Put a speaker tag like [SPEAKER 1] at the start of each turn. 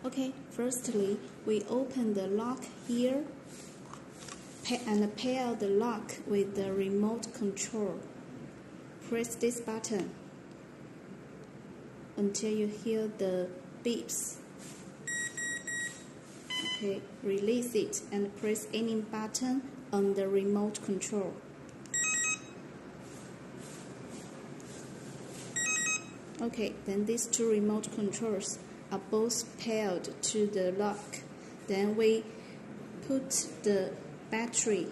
[SPEAKER 1] Okay, firstly, we open the lock here and pair the lock with the remote control. Press this button until you hear the beeps. Okay, release it and press any button on the remote control. Okay, then these two remote controls are both paired to the lock. Then we put the battery